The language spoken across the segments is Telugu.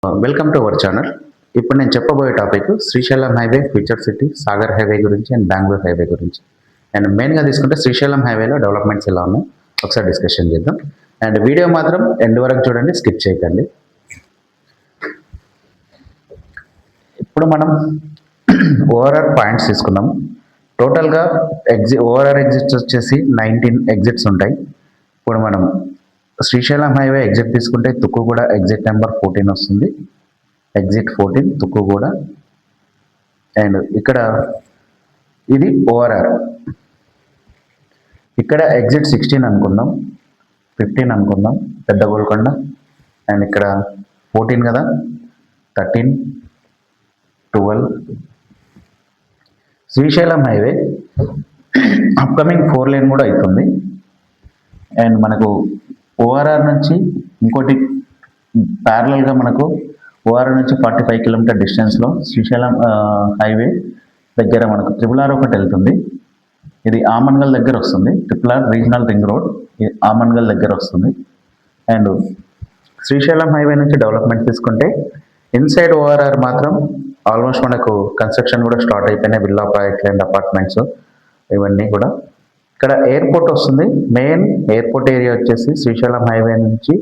Welcome to our channel. ఇప్పుడు నేను చెప్పబోయే topic Srisailam highway, future city, Sagar highway గురించి అండ్ బెంగళూరు హైవే గురించి. అండ్ మెయిన్గా తీసుకుంటే శ్రీశైలం హైవేలో డెవలప్మెంట్స్ ఎలా ఉన్నాయి ఒకసారి డిస్కషన్ చేద్దాం. అండ్ వీడియో మాత్రం ఎండ్ వరకు చూడండి, స్కిప్ చేయకండి. ఇప్పుడు మనం ఓఆర్ఆర్ పాయింట్స్ తీసుకుందాం. టోటల్గా ఓఆర్ఆర్ ఎగ్జిట్స్ వచ్చేసి 19 ఎగ్జిట్స్ ఉంటాయి. ఇప్పుడు మనం శ్రీశైలం హైవే ఎగ్జిట్ తీసుకుంటే తుక్కుగూడ ఎగ్జిట్ నెంబర్ 14 వస్తుంది. ఎగ్జిట్ 14 తుక్కుగూడ. అండ్ ఇక్కడ ఇది ఓఆర్ఆర్. ఇక్కడ ఎగ్జిట్ 16 అనుకుందాం, 15 అనుకుందాం, పెద్ద గోల్కొండ. అండ్ ఇక్కడ 14 కదా, 13, 12. శ్రీశైలం హైవే అప్కమింగ్ 4 లేన్ కూడా అవుతుంది. అండ్ మనకు ఓఆర్ఆర్ నుంచి ఇంకోటి ప్యారలల్గా మనకు ఓఆర్ఆర్ నుంచి 45 కిలోమీటర్ డిస్టెన్స్లో శ్రీశైలం హైవే దగ్గర మనకు RRR ఒకటి వెళ్తుంది. ఇది ఆమన్గల్ దగ్గర వస్తుంది. RRR regional ring road Amangal దగ్గర వస్తుంది. అండ్ శ్రీశైలం హైవే నుంచి డెవలప్మెంట్ తీసుకుంటే ఇన్సైడ్ ఓఆర్ఆర్ మాత్రం ఆల్మోస్ట్ మనకు కన్స్ట్రక్షన్ కూడా స్టార్ట్ అయిపోయినాయి. విల్లా ప్రాజెక్ట్ అండ్ అపార్ట్మెంట్స్ ఇవన్నీ కూడా. ఇక్కడ ఎయిర్పోర్ట్ వస్తుంది. మెయిన్ ఎయిర్పోర్ట్ ఏరియా వచ్చేసి శ్రీశైలం హైవే నుంచి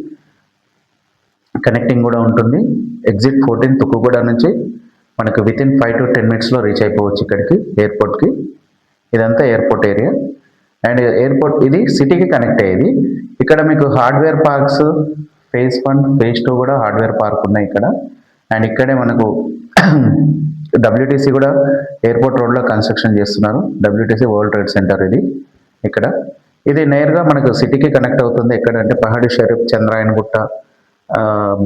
కనెక్టింగ్ కూడా ఉంటుంది. ఎగ్జిట్ 14 తుక్కుగూడ నుంచి మనకు వితిన్ 5 to 10 minutesలో రీచ్ అయిపోవచ్చు ఇక్కడికి, ఎయిర్పోర్ట్కి. ఇదంతా ఎయిర్పోర్ట్ ఏరియా. అండ్ ఎయిర్పోర్ట్ ఇది సిటీకి కనెక్ట్ అయ్యేది. ఇక్కడ మీకు హార్డ్వేర్ పార్క్స్ phase 1, phase 2 కూడా హార్డ్వేర్ పార్క్ ఉన్నాయి ఇక్కడ. అండ్ ఇక్కడే మనకు WTC కూడా ఎయిర్పోర్ట్ రోడ్లో కన్స్ట్రక్షన్ చేస్తున్నారు. WTC వరల్డ్ ట్రేడ్ సెంటర్ ఇది ఇక్కడ. ఇది నేరుగా మనకు సిటీకి కనెక్ట్ అవుతుంది. ఎక్కడంటే పహాడి షరీఫ్, చంద్రాయనగుట్ట,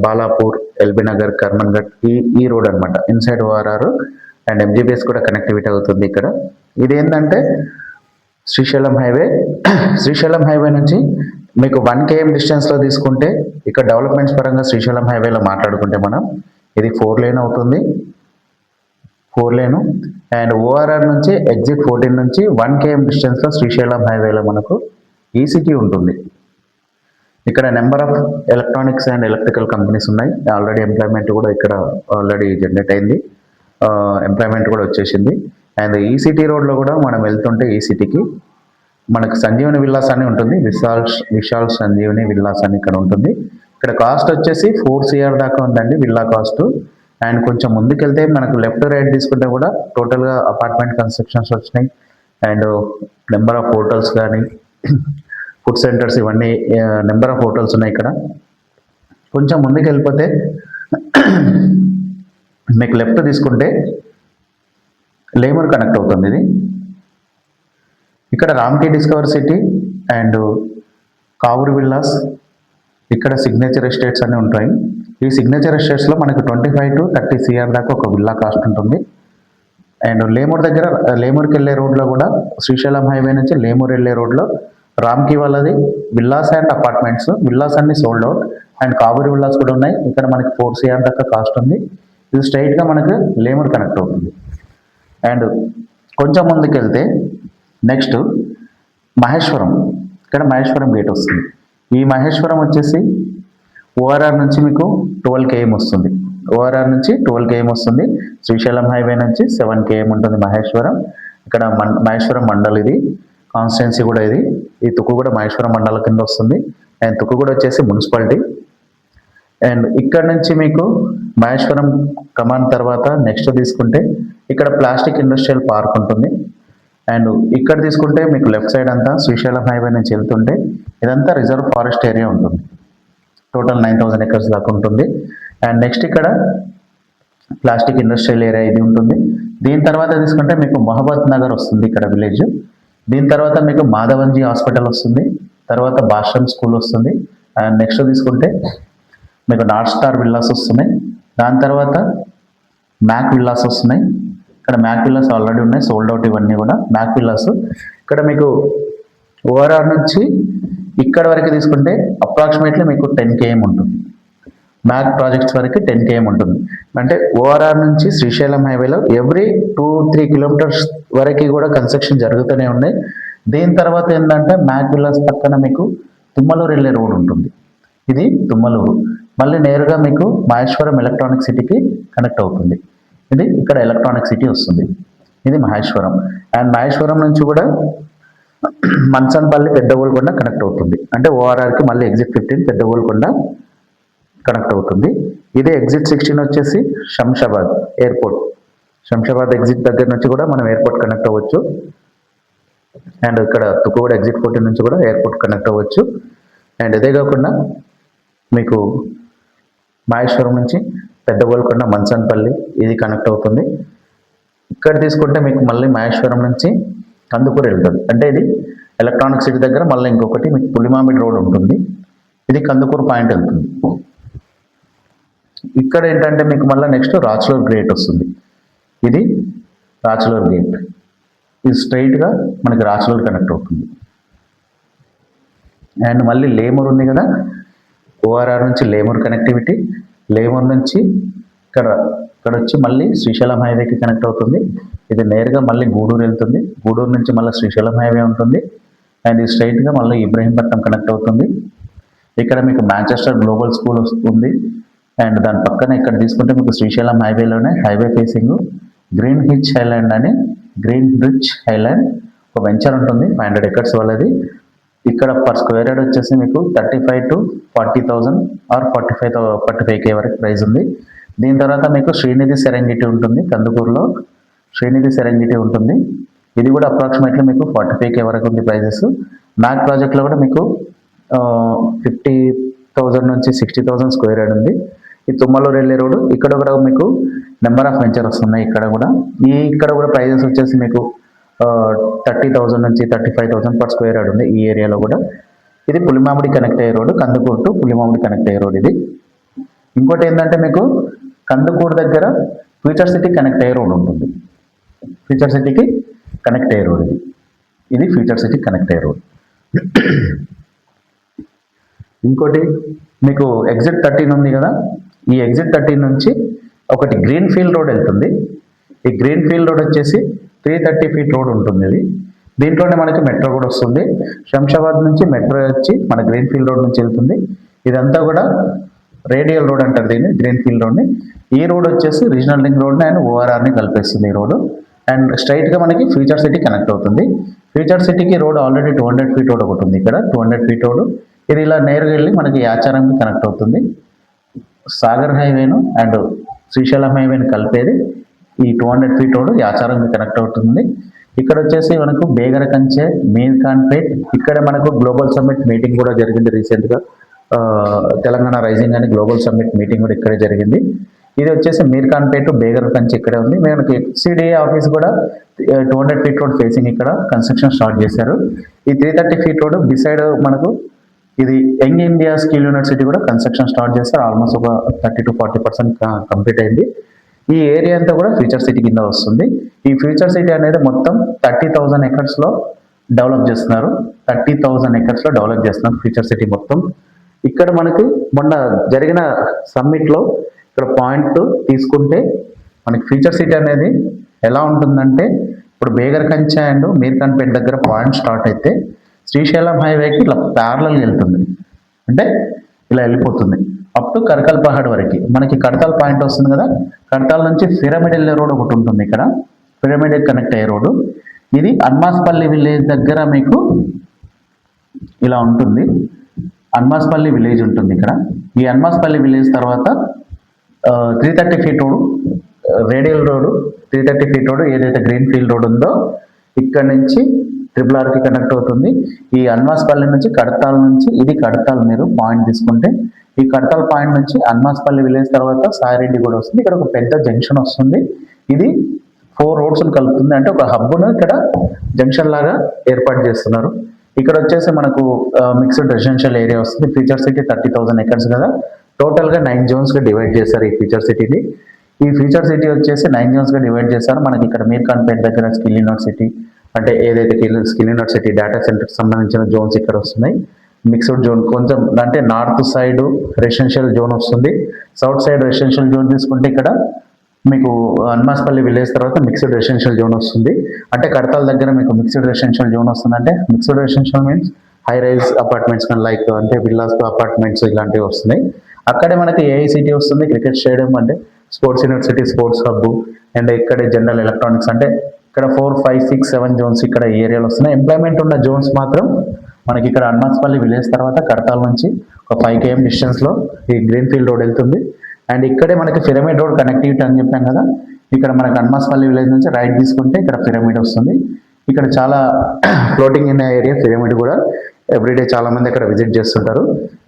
బాలాపూర్, ఎల్బీ నగర్, కర్మన్ ఘట్, ఈ రోడ్ అనమాట. ఇన్సైడ్ ఓఆర్ఆర్ అండ్ MGBS కూడా కనెక్టివిటీ అవుతుంది ఇక్కడ. ఇది ఏంటంటే శ్రీశైలం హైవే. శ్రీశైలం హైవే నుంచి మీకు 1 km డిస్టెన్స్లో తీసుకుంటే ఇక్కడ డెవలప్మెంట్స్ పరంగా శ్రీశైలం హైవేలో మాట్లాడుకుంటే మనం ఇది 4 లేన్ అవుతుంది. 4 లేను. అండ్ ఓఆర్ఆర్ నుంచి ఎగ్జిట్ 14 నుంచి 1 km డిస్టెన్స్లో శ్రీశైలం హైవేలో మనకు ఈసీటీ ఉంటుంది. ఇక్కడ number of electronics and electrical companies ఉన్నాయి. ఆల్రెడీ ఎంప్లాయ్మెంట్ కూడా ఇక్కడ ఆల్రెడీ జనరేట్ అయింది, ఎంప్లాయ్మెంట్ కూడా వచ్చేసింది. అండ్ ఈసీటీ రోడ్లో కూడా మనం వెళ్తుంటే ఈసీటీకి మనకు సంజీవని విల్లాస్ అని ఉంటుంది. విశాల్ సంజీవని విల్లాస్ అని ఇక్కడ ఉంటుంది. ఇక్కడ కాస్ట్ వచ్చేసి 4 CR దాకా ఉందండి విల్లా కాస్ట్. అండ్ కొంచెం ముందుకెళ్తే మనకు లెఫ్ట్ రైట్ తీసుకుంటే కూడా టోటల్గా అపార్ట్మెంట్ కన్స్ట్రక్షన్స్ వచ్చినాయి. అండ్ నెంబర్ ఆఫ్ హోటల్స్ కానీ ఫుడ్ సెంటర్స్ ఇవన్నీ నెంబర్ ఆఫ్ హోటల్స్ ఉన్నాయి ఇక్కడ. కొంచెం ముందుకు వెళ్ళిపోతే మీకు లెఫ్ట్ తీసుకుంటే లేమూర్ కనెక్ట్ అవుతుంది. ఇది ఇక్కడ Ramky discover city and Kavuru villas, ఇక్కడ సిగ్నేచర్ ఎస్టేట్స్ అన్నీ ఉంటాయి. ఈ సిగ్నేచర్ ఎస్టేట్స్లో మనకు 25 to 30 CR దాకా ఒక విల్లా కాస్ట్ ఉంటుంది. అండ్ లేమూర్ దగ్గర లేమూర్కి వెళ్ళే రోడ్లో కూడా శ్రీశైలం హైవే నుంచి లేమూర్ వెళ్ళే రోడ్లో రామ్కి వాళ్ళది విల్లాస్ అండ్ అపార్ట్మెంట్స్. విల్లాస్ అన్ని sold out. And Kavuru villas కూడా ఉన్నాయి. ఇక్కడ మనకి 4 CR దాకా కాస్ట్ ఉంది. ఇది స్ట్రైట్గా మనకు లేమూర్ కనెక్ట్ అవుతుంది. అండ్ కొంచెం ముందుకు వెళ్తే నెక్స్ట్ మహేశ్వరం. ఇక్కడ మహేశ్వరం గేట్ వస్తుంది. ఈ మహేశ్వరం వచ్చేసి ఓఆర్ఆర్ నుంచి మీకు 12 km వస్తుంది. ఓఆర్ఆర్ నుంచి 12 km వస్తుంది. శ్రీశైలం హైవే నుంచి 7 km ఉంటుంది మహేశ్వరం. ఇక్కడ మహేశ్వరం మండల్ ఇది కాన్స్టిట్యున్సీ కూడా. ఇది ఈ తుక్కుగూడ మహేశ్వరం మండలం కింద వస్తుంది. అండ్ తుక్కుగూడ వచ్చేసి మున్సిపాలిటీ. అండ్ ఇక్కడ నుంచి మీకు మహేశ్వరం కమాన్ తర్వాత నెక్స్ట్ తీసుకుంటే ఇక్కడ ప్లాస్టిక్ ఇండస్ట్రియల్ పార్క్ ఉంటుంది. అండ్ ఇక్కడ తీసుకుంటే మీకు లెఫ్ట్ సైడ్ అంతా శ్రీశైలం హైవే నుంచి వెళ్తుంటే ఇదంతా రిజర్వ్ ఫారెస్ట్ ఏరియా ఉంటుంది. టోటల్ 9000 acres దాకా ఉంటుంది. అండ్ నెక్స్ట్ ఇక్కడ ప్లాస్టిక్ ఇండస్ట్రియల్ ఏరియా ఇది ఉంటుంది. దీని తర్వాత తీసుకుంటే మీకు మహబూబ్ నగర్ వస్తుంది ఇక్కడ విలేజ్. దీని తర్వాత మీకు మాధవన్జీ హాస్పిటల్ వస్తుంది. తర్వాత భాష్యం స్కూల్ వస్తుంది. అండ్ నెక్స్ట్ తీసుకుంటే మీకు నార్త్ స్టార్ విల్లాస్ వస్తున్నాయి. దాని తర్వాత మ్యాక్ విల్లాస్ వస్తున్నాయి. ఇక్కడ మ్యాక్ విల్లాస్ ఆల్రెడీ ఉన్నాయి, సోల్డ్ అవుట్ ఇవన్నీ కూడా మ్యాక్ విల్లాస్. ఇక్కడ మీకు ఓఆర్ఆర్ నుంచి ఇక్కడ వరకు తీసుకుంటే అప్రాక్సిమేట్లీ మీకు 10 km ఉంటుంది. మ్యాక్ ప్రాజెక్ట్స్ వరకు 10 km ఉంటుంది. అంటే ఓఆర్ఆర్ నుంచి శ్రీశైలం హైవేలో ఎవ్రీ 2-3 kilometers వరకు కూడా కన్స్ట్రక్షన్ జరుగుతూనే ఉన్నాయి. దీని తర్వాత ఏంటంటే మ్యాక్ విల్లాస్ పక్కన మీకు తుమ్మలూరు వెళ్ళే రోడ్ ఉంటుంది. ఇది తుమ్మలూరు. మళ్ళీ నేరుగా మీకు మహేశ్వరం ఎలక్ట్రానిక్ సిటీకి కనెక్ట్ అవుతుంది. ఇది ఇక్కడ ఎలక్ట్రానిక్ సిటీ వస్తుంది. ఇది మహేశ్వరం. అండ్ మహేశ్వరం నుంచి కూడా మంచంపల్లి పెద్ద గోల్కొండ కనెక్ట్ అవుతుంది. అంటే ఓఆర్ఆర్కి మళ్ళీ ఎగ్జిట్ 15 పెద్ద గోల్కొండ కనెక్ట్ అవుతుంది. ఇదే ఎగ్జిట్ 16 వచ్చేసి శంషాబాద్ ఎయిర్పోర్ట్. శంషాబాద్ ఎగ్జిట్ దగ్గర నుంచి కూడా మనం ఎయిర్పోర్ట్ కనెక్ట్ అవ్వచ్చు. అండ్ ఇక్కడ తుక్కుగూడ ఎగ్జిట్ 14 నుంచి కూడా ఎయిర్పోర్ట్ కనెక్ట్ అవ్వచ్చు. అండ్ ఇదే కాకుండా మీకు మహేశ్వరం నుంచి పెద్ద గోల్కొండ మంచంపల్లి ఇది కనెక్ట్ అవుతుంది. ఇక్కడ తీసుకుంటే మీకు మళ్ళీ మహేశ్వరం నుంచి కందుకూరు వెళ్తుంది. అంటే ఇది ఎలక్ట్రానిక్ సిటీ దగ్గర మళ్ళీ ఇంకొకటి మీకు పులిమామిడి రోడ్ ఉంటుంది. ఇది కందుకూరు పాయింట్ వెళ్తుంది. ఇక్కడ ఏంటంటే మీకు మళ్ళీ నెక్స్ట్ రాచులూరు గేట్ వస్తుంది. ఇది రాచులూరు గేట్. ఇది స్ట్రైట్గా మనకి రాచులూరు కనెక్ట్ అవుతుంది. అండ్ మళ్ళీ లేమూరు ఉంది కదా, ఓఆర్ఆర్ నుంచి లేమూరు కనెక్టివిటీ. లేమూరు నుంచి ఇక్కడ వచ్చి మళ్ళీ శ్రీశైలం హైవేకి కనెక్ట్ అవుతుంది. ఇది నేరుగా మళ్ళీ గూడూరు వెళ్తుంది. గూడూరు నుంచి మళ్ళీ శ్రీశైలం హైవే ఉంటుంది. అండ్ ఇది స్ట్రైట్గా మళ్ళీ ఇబ్రహీంపట్నం కనెక్ట్ అవుతుంది. ఇక్కడ మీకు మాంచెస్టర్ గ్లోబల్ స్కూల్ వస్తుంది. అండ్ దాని పక్కన ఇక్కడ తీసుకుంటే మీకు శ్రీశైలం హైవేలోనే highway facing green rich highland ఒక వెంచర్ ఉంటుంది. 500 acres వాళ్ళది. ఇక్కడ పర్ స్క్వేర్ యార్డ్ వచ్చేసి మీకు 35 to 40,000 ఆర్ 45K వరకు ప్రైస్ ఉంది. దీని తర్వాత మీకు శ్రీనిధి సెరెంగిటీ ఉంటుంది. కందుకూరులో శ్రీనిధి సెరెంగిటీ ఉంటుంది. ఇది కూడా అప్రాక్సిమేట్లీ మీకు 45K వరకు ఉంది ప్రైజెస్. నాగ్ ప్రాజెక్ట్లో కూడా మీకు 50,000 నుంచి 60,000 స్క్వేర్ యార్డ్ ఉంది. ఈ తుమ్మలూరు వెళ్ళే రోడ్డు ఇక్కడ కూడా మీకు నెంబర్ ఆఫ్ వెంచర్స్ ఉన్నాయి. ఇక్కడ కూడా ప్రైజెస్ వచ్చేసి మీకు 30,000 నుంచి 35,000 పర్ స్క్వేర్ యార్డ్ ఉంది ఈ ఏరియాలో కూడా. ఇది పులిమామిడి కనెక్ట్ అయ్యే road, Kandukur to Pulimamidi connect అయ్యే రోడ్ ఇది. ఇంకోటి ఏంటంటే మీకు కందుకూరు దగ్గర ఫ్యూచర్ సిటీ కనెక్ట్ అయ్యే రోడ్ ఉంటుంది. ఫ్యూచర్ సిటీకి కనెక్ట్ అయ్యే రోడ్ ఇది ఫ్యూచర్ సిటీ కనెక్ట్ అయ్యే రోడ్. ఇంకోటి మీకు ఎగ్జిట్ 13 ఉంది కదా, ఈ ఎగ్జిట్ 13 నుంచి ఒకటి గ్రీన్ ఫీల్డ్ రోడ్ వెళ్తుంది. ఈ గ్రీన్ ఫీల్డ్ రోడ్ వచ్చేసి 330 feet రోడ్ ఉంటుంది. ఇది దీంట్లోనే మనకి మెట్రో కూడా వస్తుంది. శంషాబాద్ నుంచి మెట్రో వచ్చి మన గ్రీన్ ఫీల్డ్ రోడ్ నుంచి వెళ్తుంది. ఇదంతా కూడా రేడియల్ రోడ్ అంటారు దీన్ని, గ్రీన్ ఫీల్డ్ రోడ్ని. ఈ రోడ్ వచ్చేసి రీజనల్ రింగ్ రోడ్ని అండ్ ఓఆర్ఆర్ని కలిపేస్తుంది ఈ రోడ్. అండ్ స్ట్రైట్గా మనకి ఫ్యూచర్ సిటీ కనెక్ట్ అవుతుంది. ఫ్యూచర్ సిటీకి రోడ్ ఆల్రెడీ 200 feet రోడ్ ఒకటి ఉంది ఇక్కడ, 200 feet రోడ్. ఇది ఇలా నేరుగా వెళ్ళి మనకి యాచారంకి కనెక్ట్ అవుతుంది. సాగర్ హైవేను అండ్ శ్రీశైలం హైవేని కలిపేది ఈ 200 feet రోడ్ యాచారంకి కనెక్ట్ అవుతుంది. ఇక్కడ వచ్చేసి మనకు బేగరకంచె, మీర్ఖాన్పేట్, ఇక్కడ మనకు గ్లోబల్ సమ్మిట్ మీటింగ్ కూడా జరిగింది రీసెంట్గా. తెలంగాణ రైజింగ్ అని గ్లోబల్ సమ్మిట్ మీటింగ్ కూడా ఇక్కడే జరిగింది. ఇది వచ్చేసి మీర్ఖాన్పేట్, బేగరకంచె ఇక్కడే ఉంది. మనకి ఎక్స్సిడిఏ ఆఫీస్ కూడా 200 feet రోడ్ ఫేసింగ్ ఇక్కడ కన్స్ట్రక్షన్ స్టార్ట్ చేశారు. ఈ 330 feet రోడ్ బిసైడ్ మనకు ఇది యంగ్ ఇండియా స్కిల్ యూనివర్సిటీ కూడా కన్స్ట్రక్షన్ స్టార్ట్ చేస్తారు. ఆల్మోస్ట్ ఒక 30 to 40% కంప్లీట్ అయింది. ఈ ఏరియా అంతా కూడా ఫ్యూచర్ సిటీ కింద వస్తుంది. ఈ ఫ్యూచర్ సిటీ అనేది మొత్తం 30,000 acres డెవలప్ చేస్తున్నారు. 30,000 acres డెవలప్ చేస్తున్నారు ఫ్యూచర్ సిటీ మొత్తం. ఇక్కడ మనకి మొన్న జరిగిన సమ్మిట్లో ఇక్కడ పాయింట్ తీసుకుంటే మనకి ఫ్యూచర్ సిటీ అనేది ఎలా ఉంటుందంటే, ఇప్పుడు బేగరకంచె అండ్ మీర్ఖాన్పేట్ దగ్గర పాయింట్ స్టార్ట్ అయితే శ్రీశైలం హైవేకి ఇలా ప్యారలల్ వెళ్తుంది. అంటే ఇలా వెళ్ళిపోతుంది అప్ టు కరకల్ పహాడ్ వరకు. మనకి కడతాల్ పాయింట్ వస్తుంది కదా, కడతాల్ నుంచి పిరమిడ్ వెళ్ళే రోడ్ ఒకటి ఉంటుంది ఇక్కడ, పిరమిడ్ కనెక్ట్ అయ్యే రోడ్డు. ఇది అన్మాస్పల్లి విలేజ్ దగ్గర మీకు ఇలా ఉంటుంది. అన్మాస్పల్లి విలేజ్ ఉంటుంది ఇక్కడ. ఈ అన్మాస్పల్లి విలేజ్ తర్వాత 330 feet road, radial road, 330 feet road ఏదైతే గ్రీన్ ఫీల్డ్ రోడ్ ఉందో ఇక్కడ నుంచి RRRకి కనెక్ట్ అవుతుంది. ఈ అన్మాస్పల్లి నుంచి కడతాల్ నుంచి, ఇది కడతాల్ మీరు పాయింట్ తీసుకుంటే ఈ కడతాల్ పాయింట్ నుంచి అన్మాస్పల్లి విలేజ్ తర్వాత సాయిరెడ్డి కూడా వస్తుంది. ఇక్కడ ఒక పెద్ద జంక్షన్ వస్తుంది. ఇది 4 roads కలుపుతుంది. అంటే ఒక హబ్ను ఇక్కడ జంక్షన్ లాగా ఏర్పాటు చేస్తున్నారు. ఇక్కడ వచ్చేసి మనకు మిక్స్డ్ రెసిడెన్షియల్ ఏరియా వస్తుంది. ఫ్యూచర్ సిటీ 30,000 acres కదా, టోటల్గా 9 zonesగా డివైడ్ చేశారు ఈ ఫ్యూచర్ సిటీని. ఈ ఫ్యూచర్ సిటీ వచ్చేసి 9 zonesగా డివైడ్ చేశారు. మనకి ఇక్కడ మీర్ఖాన్పేట్ దగ్గర స్కిల్ యూనివర్సిటీ, అంటే ఏదైతే స్కిల్ యూనివర్సిటీ డేటా సెంటర్కి సంబంధించిన జోన్స్ ఇక్కడ వస్తున్నాయి. మిక్స్డ్ జోన్ కొంచెం అంటే నార్త్ సైడ్ రెసిడెన్షియల్ జోన్ వస్తుంది. సౌత్ సైడ్ రెసిడెన్షియల్ జోన్ తీసుకుంటే ఇక్కడ మీకు అన్మాస్పల్లి విలేజ్ తర్వాత మిక్స్డ్ రెసిడెన్షియల్ జోన్ వస్తుంది. అంటే కడతాల దగ్గర మీకు మిక్స్డ్ రెసిడెన్షియల్ జోన్ వస్తుంది. అంటే mixed residential means high rise apartments కానీ లైక్ అంటే విల్లాస్ అపార్ట్మెంట్స్ ఇలాంటివి వస్తున్నాయి. అక్కడే మనకి ఏఐసిటీ వస్తుంది, క్రికెట్ స్టేడియం అంటే sports university, sports hub, and ఇక్కడే జనరల్ ఎలక్ట్రానిక్స్ అంటే ఇక్కడ 4, 5, 6, 7 జోన్స్ ఇక్కడ ఈ ఏరియాలో వస్తున్నాయి. ఎంప్లాయ్మెంట్ ఉన్న జోన్స్ మాత్రం మనకి ఇక్కడ అన్మాస్పల్లి విలేజ్ తర్వాత కడతాల్ నుంచి ఒక 5 km డిస్టెన్స్లో ఈ గ్రీన్ ఫీల్డ్ రోడ్ వెళ్తుంది. అండ్ ఇక్కడే మనకి పిరమిడ్ రోడ్ కనెక్టివిటీ అని చెప్పాం కదా, ఇక్కడ మనకి అన్మాస్పల్లి విలేజ్ నుంచి రైట్ తీసుకుంటే ఇక్కడ పిరమిడ్ వస్తుంది. ఇక్కడ చాలా ఫ్లోటింగ్ ఇన్ ఏరియా పిరమిడ్ కూడా ఎవ్రీడే చాలా మంది అక్కడ విజిట్ చేస్తుంటారు.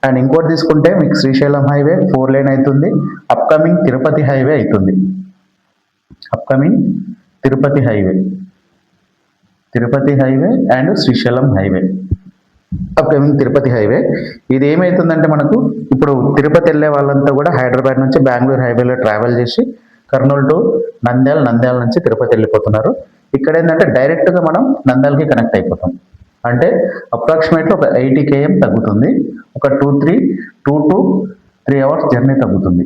అండ్ ఇంకోటి తీసుకుంటే మీకు శ్రీశైలం హైవే 4 lane అవుతుంది. అప్కమింగ్ తిరుపతి హైవే అవుతుంది. Upcoming Tirupati highway and Srisailam highway. Upcoming Tirupati highway ఇది ఏమవుతుందంటే మనకు ఇప్పుడు తిరుపతి వెళ్ళే వాళ్ళంతా కూడా హైదరాబాద్ నుంచి బెంగళూరు హైవేలో ట్రావెల్ చేసి కర్నూలు టు నంద్యాల నుంచి తిరుపతి వెళ్ళిపోతున్నారు. ఇక్కడ ఏంటంటే డైరెక్ట్గా మనం నంద్యాలకి కనెక్ట్ అయిపోతాం. అంటే అప్రాక్సిమేట్లీ ఒక 80 km తగ్గుతుంది. ఒక 2 to 3 hours జర్నీ తగ్గుతుంది.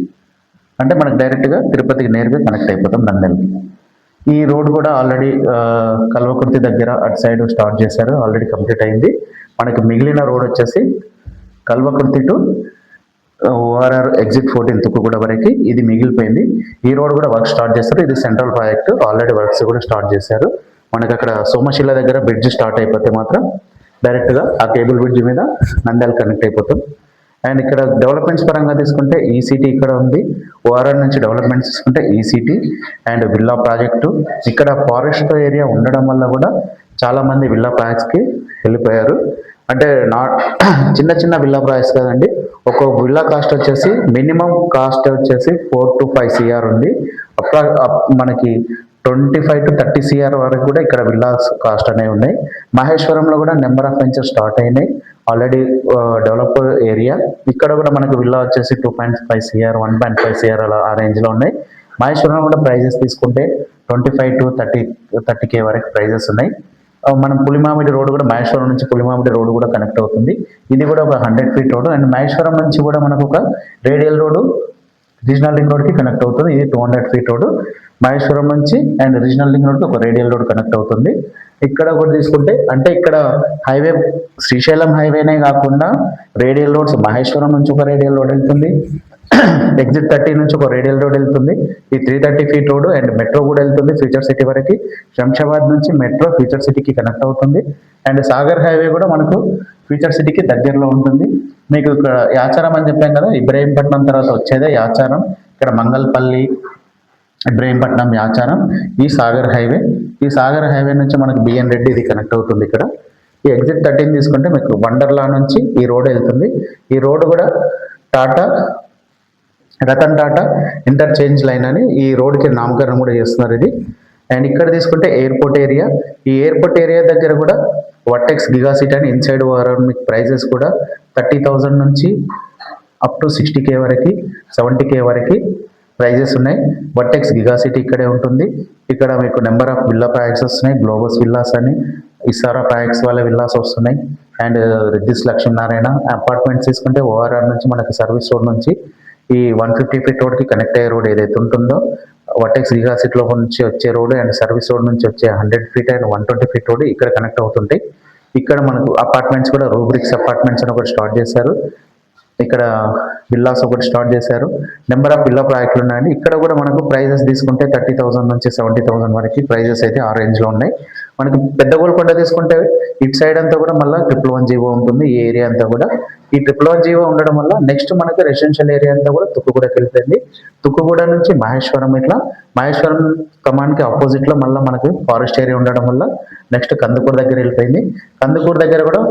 అంటే మనకు డైరెక్ట్గా తిరుపతికి నేరుగా కనెక్ట్ అయిపోతాం నంద్యాలకి. ఈ రోడ్ కూడా ఆల్రెడీ కల్వకుర్తి దగ్గర అటు సైడ్ స్టార్ట్ చేశారు, ఆల్రెడీ కంప్లీట్ అయింది. మనకి మిగిలిన రోడ్ వచ్చేసి Kalwakurthy to ORR exit 14 Tukkuguda వరకు ఇది మిగిలిపోయింది. ఈ రోడ్ కూడా వర్క్ స్టార్ట్ చేస్తారు. ఇది సెంట్రల్ ప్రాజెక్ట్, ఆల్రెడీ వర్క్స్ కూడా స్టార్ట్ చేశారు. మనకి అక్కడ సోమశిల దగ్గర బ్రిడ్జ్ స్టార్ట్ అయిపోతే మాత్రం డైరెక్ట్గా ఆ కేబుల్ బ్రిడ్జ్ మీద నంద్యాల కనెక్ట్ అయిపోతాం. అండ్ ఇక్కడ డెవలప్మెంట్స్ పరంగా తీసుకుంటే ఈసీటీ ఇక్కడ ఉంది. ఓఆర్ఆర్ నుంచి డెవలప్మెంట్స్ తీసుకుంటే ఈసీటీ అండ్ విల్లా ప్రాజెక్టు. ఇక్కడ ఫారెస్ట్ ఏరియా ఉండడం వల్ల కూడా చాలామంది విల్లా ప్రాజెక్ట్స్కి వెళ్ళిపోయారు. అంటే చిన్న విల్లా ప్రాజెక్ట్స్ కదండి, ఒక విల్లా కాస్ట్ వచ్చేసి మినిమం కాస్ట్ వచ్చేసి 4 to 5 CR ఉంది. మనకి 25 to 30 CR వరకు కూడా ఇక్కడ విల్లాస్ కాస్ట్ అనేవి ఉన్నాయి. మహేశ్వరంలో కూడా నెంబర్ ఆఫ్ వెంచర్స్ స్టార్ట్ అయినాయి, ఆల్రెడీ డెవలప్ ఏరియా. ఇక్కడ కూడా మనకు విల్లా వచ్చేసి 2.5 CR, 1.5 CR అలా ఆ రేంజ్లో ఉన్నాయి. మహేశ్వరంలో కూడా ప్రైజెస్ తీసుకుంటే 25 to 30K వరకు ప్రైజెస్ ఉన్నాయి. మనం పులిమామిడి రోడ్ కూడా మహేశ్వరం నుంచి పులిమామిడి రోడ్ కూడా కనెక్ట్ అవుతుంది. ఇది కూడా ఒక 100 feet రోడ్. అండ్ మహేశ్వరం నుంచి కూడా మనకు ఒక రేడియల్ రోడ్డు రీజనల్ రింగ్ రోడ్కి కనెక్ట్ అవుతుంది. ఇది 200 feet రోడ్. మహేశ్వరం నుంచి అండ్ రీజనల్ రింగ్ రోడ్కి ఒక రేడియల్ రోడ్ కనెక్ట్ అవుతుంది. ఇక్కడ కూడా తీసుకుంటే అంటే ఇక్కడ హైవే శ్రీశైలం హైవేనే కాకుండా రేడియల్ రోడ్స్ మహేశ్వరం నుంచి ఒక రేడియల్ రోడ్ వెళ్తుంది, ఎగ్జిట్ 30 నుంచి ఒక రేడియల్ రోడ్ వెళ్తుంది. ఈ 330 feet రోడ్ అండ్ మెట్రో కూడా వెళ్తుంది ఫ్యూచర్ సిటీ వరకు. శంషాబాద్ నుంచి మెట్రో ఫ్యూచర్ సిటీకి కనెక్ట్ అవుతుంది. అండ్ సాగర్ హైవే కూడా మనకు ఫ్యూచర్ సిటీకి దగ్గరలో ఉంటుంది. మీకు ఇక్కడ యాచారం అని చెప్పాం కదా, ఇబ్రహీంపట్నం తర్వాత వచ్చేదే యాచారం. ఇక్కడ మంగళపల్లి, ఇబ్రహీంపట్నం, యాచారం, ఈ సాగర్ హైవే. ఈ సాగర్ హైవే నుంచి మనకు బిఎన్ రెడ్డి ఇది కనెక్ట్ అవుతుంది. ఇక్కడ ఈ ఎగ్జిట్ 13 తీసుకుంటే మీకు వండర్లా నుంచి ఈ రోడ్ వెళ్తుంది. ఈ రోడ్ కూడా రతన్ టాటా ఇంటర్చేంజ్ లైన్ అని ఈ రోడ్కి నామకరణం కూడా చేస్తున్నారు ఇది. అండ్ ఇక్కడ తీసుకుంటే ఎయిర్పోర్ట్ ఏరియా. ఈ ఎయిర్పోర్ట్ ఏరియా దగ్గర కూడా వర్టెక్స్ గిగాసిటీ అని ఇన్సైడ్ ఓవరాల్ మీకు ప్రైజెస్ కూడా 30,000 నుంచి అప్ టు 60K వరకు, 70K వరకు ప్రైజెస్ ఉన్నాయి. వర్టెక్స్ గిగాసిటీ ఇక్కడే ఉంటుంది. ఇక్కడ మీకు నెంబర్ ఆఫ్ విల్లా ప్రాజెక్ట్స్ వస్తున్నాయి. గ్లోబస్ విల్లాస్ అని, ఇసారా ప్రాజెక్ట్స్ వాళ్ళ విల్లాస్ వస్తున్నాయి. అండ్ రిద్దిస్ లక్ష్మీనారాయణ అపార్ట్మెంట్స్ తీసుకుంటే ఓఆర్ఆర్ నుంచి మనకి సర్వీస్ రోడ్ నుంచి ఈ 150 feet రోడ్కి కనెక్ట్ అయ్యే రోడ్ ఏదైతే ఉంటుందో వర్టెక్స్ గిగాసిటీలో నుంచి వచ్చే రోడ్ అండ్ సర్వీస్ రోడ్ నుంచి వచ్చే 100 feet అండ్ 120 feet రోడ్ ఇక్కడ కనెక్ట్ అవుతుంటాయి. ఇక్కడ మనకు అపార్ట్మెంట్స్ కూడా రూబ్రిక్స్ అపార్ట్మెంట్స్ అని ఒకటి స్టార్ట్ చేశారు. ఇక్కడ విల్లాస్ ఒకటి స్టార్ట్ చేశారు. నెంబర్ ఆఫ్ విల్లా ప్రాజెక్టులు ఉన్నాయండి. ఇక్కడ కూడా మనకు ప్రైజెస్ తీసుకుంటే 30,000 నుంచి 70,000 వరకు ప్రైజెస్ అయితే ఆ రేంజ్లో ఉన్నాయి. మనకి పెద్ద గోల్కొండ తీసుకుంటే ఇటు సైడ్ అంతా కూడా మళ్ళీ 111 జీవో ఉంటుంది. ఈ ఏరియా అంతా కూడా ఈ 111 జీవో ఉండడం వల్ల నెక్స్ట్ మనకి రెసిడెన్షియల్ ఏరియా అంతా కూడా తుక్కుగూడకి వెళ్తుంది. తుక్కుగూడ నుంచి మహేశ్వరం, ఇట్లా మహేశ్వరం కమాండ్కి ఆపోజిట్లో మళ్ళీ మనకి ఫారెస్ట్ ఏరియా ఉండడం వల్ల నెక్స్ట్ కందుకూరు దగ్గర వెళ్ళిపోయింది. కందుకూరు దగ్గర కూడా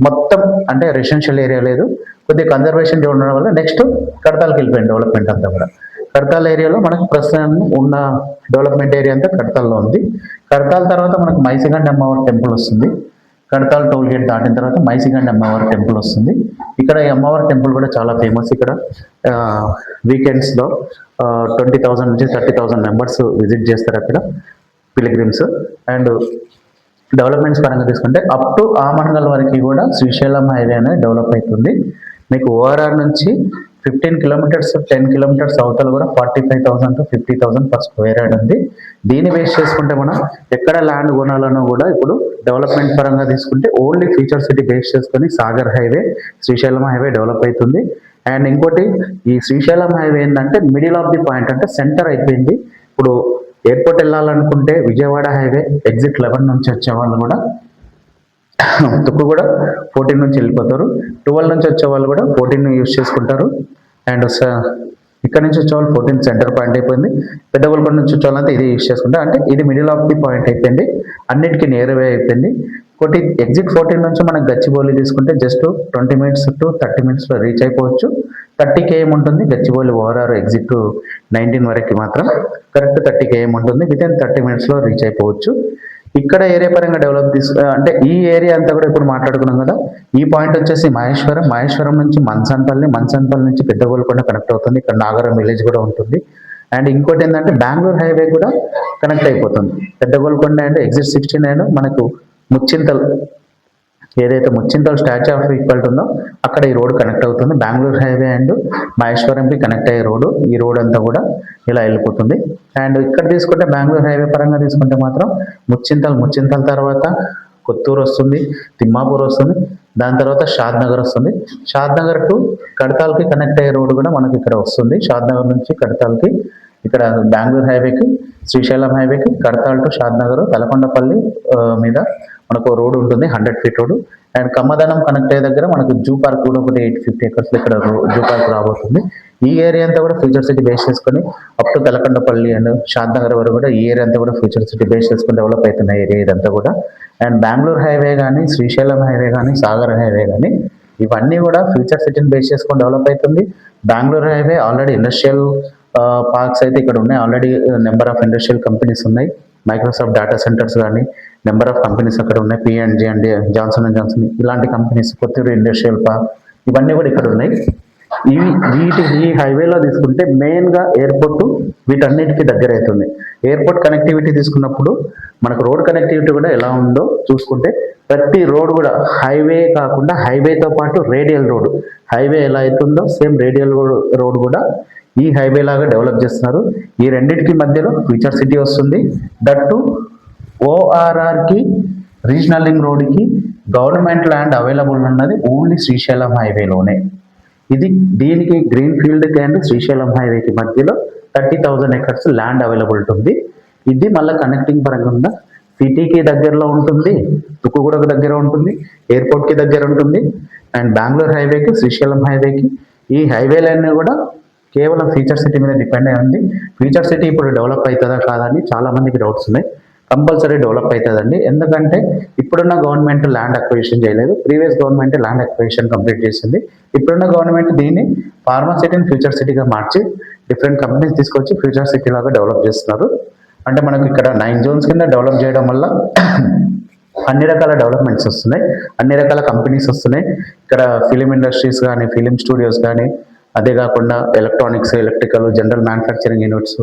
మొత్తం అంటే రెసిడెన్షియల్ ఏరియా లేదు, కొద్దిగా కన్జర్వేషన్ ఉండడం వల్ల నెక్స్ట్ కడతాలకి వెళ్ళిపోయింది డెవలప్మెంట్ అంతా కూడా. కడతాల్ ఏరియాలో మనకు ప్రస్తుతం ఉన్న డెవలప్మెంట్ ఏరియా అంతా కడతాల్లో ఉంది. కడతాల్ తర్వాత మనకు మైసిగండి అమ్మవారి టెంపుల్ వస్తుంది. కడతాల్ టోల్ గేట్ దాటిన తర్వాత మైసిగండి అమ్మవారి టెంపుల్ వస్తుంది. ఇక్కడ ఈ అమ్మవారి టెంపుల్ కూడా చాలా ఫేమస్. ఇక్కడ వీకెండ్స్లో 20,000 నుంచి 30,000 మెంబర్స్ విజిట్ చేస్తారు అక్కడ పిలిగ్రిమ్స్. అండ్ డెవలప్మెంట్స్ పరంగా తీసుకుంటే అప్ టు ఆమన్గల్ వరకు కూడా శ్రీశైలం హైవే అనేది డెవలప్ అవుతుంది. మీకు ఓఆర్ఆర్ నుంచి 15 kilometers 10 kilometers అవతల కూడా 45,000 to 50,000 per square yard ఉంది. దీన్ని బేస్ చేసుకుంటే మనం ఎక్కడ ల్యాండ్ కొనాలనో కూడా ఇప్పుడు డెవలప్మెంట్ పరంగా తీసుకుంటే ఓన్లీ ఫ్యూచర్ సిటీ బేస్ చేసుకొని Sagar highway, Srisailam highway develop అవుతుంది. అండ్ ఇంకోటి ఈ శ్రీశైలం హైవే ఏంటంటే మిడిల్ ఆఫ్ ది పాయింట్, అంటే సెంటర్ అయిపోయింది. ఇప్పుడు ఎయిర్పోర్ట్ వెళ్ళాలనుకుంటే విజయవాడ హైవే ఎగ్జిట్ 11 నుంచి వచ్చే వాళ్ళు కూడా తుక్కు కూడా 14 నుంచి వెళ్ళిపోతారు. 12 నుంచి వచ్చే వాళ్ళు కూడా 14 యూజ్ చేసుకుంటారు. అండ్ ఇక్కడ నుంచి వచ్చే వాళ్ళు 14 సెంటర్ పాయింట్ అయిపోయింది. పెద్ద గోల్కొండ నుంచి వచ్చే వాళ్ళంతా ఇది యూజ్ చేసుకుంటారు. అంటే ఇది మిడిల్ ఆఫ్ ది పాయింట్ అయిపోయింది, అన్నిటికీ నియర్వే అయిపోయింది. ఒకటి ఎగ్జిట్ 14 నుంచి మనకు గచ్చిబౌలి తీసుకుంటే జస్ట్ 20 మినిట్స్ టు 30 మినిట్స్లో రీచ్ అయిపోవచ్చు. 30 km ఉంటుంది గచ్చిబౌలి ఓవరాల్ ఎగ్జిట్ 19 వరకు మాత్రం కరెక్ట్ 30 km ఉంటుంది. వితిన్ 30 మినిట్స్లో రీచ్ అయిపోవచ్చు. ఇక్కడ ఏరియా పరంగా డెవలప్ అంటే ఈ ఏరియా అంతా కూడా ఇప్పుడు మాట్లాడుకున్నాం కదా. ఈ పాయింట్ వచ్చేసి మహేశ్వరం నుంచి మంచన్పల్లి నుంచి పెద్ద గోల్కొండ కనెక్ట్ అవుతుంది. ఇక్కడ నాగరం విలేజ్ కూడా ఉంటుంది. అండ్ ఇంకోటి ఏంటంటే బెంగళూరు హైవే కూడా కనెక్ట్ అయిపోతుంది. పెద్ద గోల్కొండ అంటే ఎగ్జిట్ 69 మనకు ముచ్చింతల్, ఏదైతే ముచ్చింతల్ స్టాచ్యూ ఆఫ్ ఈక్వాలిటీ ఉందో అక్కడ ఈ రోడ్ కనెక్ట్ అవుతుంది. బెంగళూరు హైవే అండ్ మహేశ్వరంకి కనెక్ట్ అయ్యే రోడ్డు, ఈ రోడ్ అంతా కూడా ఇలా వెళ్ళిపోతుంది. అండ్ ఇక్కడ తీసుకుంటే బెంగళూరు హైవే పరంగా తీసుకుంటే మాత్రం ముచ్చింతల్ తర్వాత కొత్తూరు వస్తుంది, తిమ్మాపూర్ వస్తుంది, దాని తర్వాత షాద్ నగర్ వస్తుంది. షాద్ నగర్ టు కడతాల్కి కనెక్ట్ అయ్యే రోడ్డు కూడా మనకి ఇక్కడ వస్తుంది. షాద్ నగర్ నుంచి కడతాల్కి, ఇక్కడ బెంగళూరు హైవేకి, శ్రీశైలం హైవేకి, కడతాల్ టు షాద్ నగర్, తలకొండపల్లి మీద మనకు రోడ్ ఉంటుంది, 100 feet రోడ్. అండ్ కమ్మదనం కనెక్ట్ అయ్యే దగ్గర మనకు జూ పార్క్ కూడా ఒకటి 850 acres ఇక్కడ జూ పార్క్ రాబోతుంది. ఈ ఏరియా అంతా కూడా ఫ్యూచర్ సిటీ బేస్ చేసుకొని అప్ టు తలకొండపల్లి అండ్ షాద్ నగర్ వరకు కూడా ఈ ఏరియా అంతా కూడా ఫ్యూచర్ సిటీ బేస్ చేసుకొని డెవలప్ అవుతున్న ఏరియా ఇదంతా కూడా. అండ్ బెంగళూరు హైవే కానీ, శ్రీశైలం హైవే కానీ, సాగర్ హైవే కానీ ఇవన్నీ కూడా ఫ్యూచర్ సిటీని బేస్ చేసుకొని డెవలప్ అవుతుంది. Bengaluru highway already industrial parks అయితే ఇక్కడ ఉన్నాయి. Already number of industrial companies ఉన్నాయి. మైక్రోసాఫ్ట్ డేటా సెంటర్స్ కానీ నెంబర్ ఆఫ్ కంపెనీస్ అక్కడ ఉన్నాయి. P&G అండ్ జాన్సన్ ఇలాంటి కంపెనీస్, కొత్తూరు ఇండస్ట్రియల్ పార్క్ ఇవన్నీ కూడా ఇక్కడ ఉన్నాయి. ఈ హైవేలో తీసుకుంటే మెయిన్గా ఎయిర్పోర్ట్ వీటన్నిటికీ దగ్గర అవుతుంది. ఎయిర్పోర్ట్ కనెక్టివిటీ తీసుకున్నప్పుడు మనకు రోడ్ కనెక్టివిటీ కూడా ఎలా ఉందో చూసుకుంటే ప్రతి రోడ్ కూడా హైవే కాకుండా హైవేతో పాటు రేడియల్ రోడ్, హైవే ఎలా అవుతుందో సేమ్ రేడియల్ రోడ్ కూడా ఈ హైవే లాగా డెవలప్ చేస్తున్నారు. ఈ రెండింటికి మధ్యలో ఫ్యూచర్ సిటీ వస్తుంది. దట్టు ORRకి రీజనల్ లింక్ రోడ్కి గవర్నమెంట్ ల్యాండ్ అవైలబుల్ ఉన్నది ఓన్లీ శ్రీశైలం హైవేలోనే. దీనికి గ్రీన్ ఫీల్డ్కి అండ్ శ్రీశైలం హైవేకి మధ్యలో 30,000 acres ల్యాండ్ అవైలబిలిటీ ఉంది. ఇది మళ్ళీ కనెక్టింగ్ పరంగా సిటీకి దగ్గరలో ఉంటుంది, తుక్కుగూడకు దగ్గర ఉంటుంది, ఎయిర్పోర్ట్కి దగ్గర ఉంటుంది. అండ్ బెంగళూరు హైవేకి, శ్రీశైలం హైవేకి ఈ హైవేలన్నీ కూడా కేవలం ఫ్యూచర్ సిటీ మీద డిపెండ్ అయి ఉంది. ఫ్యూచర్ సిటీ ఇప్పుడు డెవలప్ అవుతుందా కాదని చాలా మందికి డౌట్స్ ఉన్నాయి. కంపల్సరీ డెవలప్ అవుతుందండి. ఎందుకంటే ఇప్పుడున్న గవర్నమెంట్ ల్యాండ్ అక్విజిషన్ చేయలేదు, previous government land acquisition complete చేసింది. ఇప్పుడున్న గవర్నమెంట్ దీన్ని ఫార్మా సిటీని ఫ్యూచర్ సిటీగా మార్చి డిఫరెంట్ కంపెనీస్ తీసుకొచ్చి ఫ్యూచర్ సిటీ లాగా డెవలప్ చేస్తున్నారు. అంటే మనకు ఇక్కడ 9 zones కింద డెవలప్ చేయడం వల్ల అన్ని రకాల డెవలప్మెంట్స్ వస్తున్నాయి, అన్ని రకాల కంపెనీస్ వస్తున్నాయి. ఇక్కడ ఫిలిం ఇండస్ట్రీస్ కానీ, ఫిలిం స్టూడియోస్ కానీ, అదే కాకుండా electronics, electrical, general manufacturing units,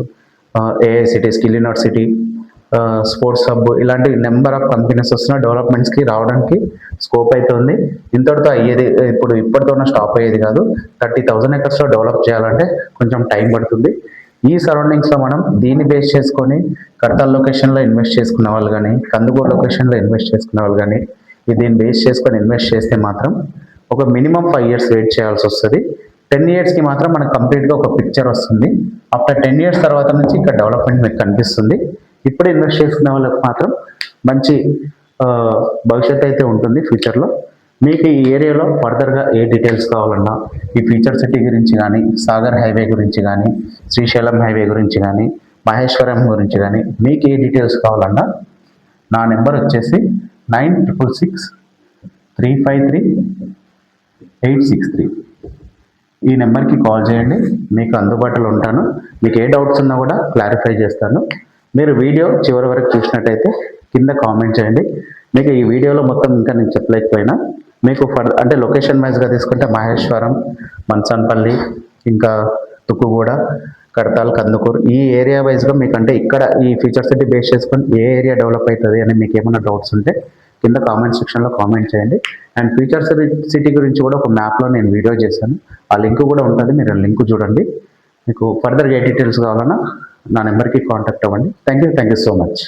AICT, skill university, sports hub ఇలాంటి నెంబర్ ఆఫ్ కంపెనీస్ వస్తున్న డెవలప్మెంట్స్కి రావడానికి స్కోప్ అయితే ఉంది. ఇంతటితో అయ్యేది ఇప్పటితోనే స్టాప్ అయ్యేది కాదు. 30,000 acresలో డెవలప్ చేయాలంటే కొంచెం టైం పడుతుంది. ఈ సరౌండింగ్స్లో మనం దీన్ని బేస్ చేసుకొని కడతాల్ లొకేషన్లో ఇన్వెస్ట్ చేసుకున్న వాళ్ళు కానీ, కందుకూరు లొకేషన్లో ఇన్వెస్ట్ చేసుకున్న వాళ్ళు కానీ దీన్ని బేస్ చేసుకొని ఇన్వెస్ట్ చేస్తే మాత్రం ఒక మినిమం 5 years వెయిట్ చేయాల్సి వస్తుంది. 10 yearsకి మాత్రం మనకు కంప్లీట్గా ఒక పిక్చర్ వస్తుంది. ఆఫ్టర్ 10 years తర్వాత నుంచి ఇక్కడ డెవలప్మెంట్ మీకు కనిపిస్తుంది. ఇప్పుడు ఇన్వెస్ట్ చేసుకునే వాళ్ళకి మాత్రం మంచి భవిష్యత్తు అయితే ఉంటుంది ఫ్యూచర్లో. మీకు ఈ ఏరియాలో ఫర్దర్గా ఏ డీటెయిల్స్ కావాలన్నా, ఈ ఫ్యూచర్ సిటీ గురించి కానీ, సాగర్ హైవే గురించి కానీ, శ్రీశైలం హైవే గురించి కానీ, మహేశ్వరం గురించి కానీ మీకు ఏ డీటెయిల్స్ కావాలన్నా నా నెంబర్ వచ్చేసి 966353 ఈ నెంబర్కి కాల్ చేయండి. మీకు అందుబాటులో ఉంటాను. మీకు ఏ డౌట్స్ ఉన్నా కూడా క్లారిఫై చేస్తాను. మీరు వీడియో చివరి వరకు చూసినట్టయితే కింద కామెంట్ చేయండి. మీకు ఈ వీడియోలో మొత్తం ఇంకా నేను చెప్పలేకపోయినా మీకు అంటే లొకేషన్ వైజ్గా తీసుకుంటే మహేశ్వరం, మంచన్పల్లి, ఇంకా తుక్కుగూడ, కడతాల్, కందుకూరు ఈ ఏరియా వైజ్గా మీకు అంటే ఇక్కడ ఈ ఫ్యూచర్ సిటీ బేస్ చేసుకొని ఏ ఏరియా డెవలప్ అవుతుంది అని మీకు ఏమైనా డౌట్స్ ఉంటే కింద కామెంట్ సెక్షన్లో కామెంట్ చేయండి. అండ్ ఫ్యూచర్ సిటీ గురించి కూడా ఒక మ్యాప్లో నేను వీడియో చేశాను, ఆ లింక్ కూడా ఉంటుంది, మీరు లింక్ చూడండి. మీకు ఫర్దర్ ఏ డీటెయిల్స్ కావాలన్నా నా నెంబర్కి కాంటాక్ట్ అవ్వండి. Thank you so much.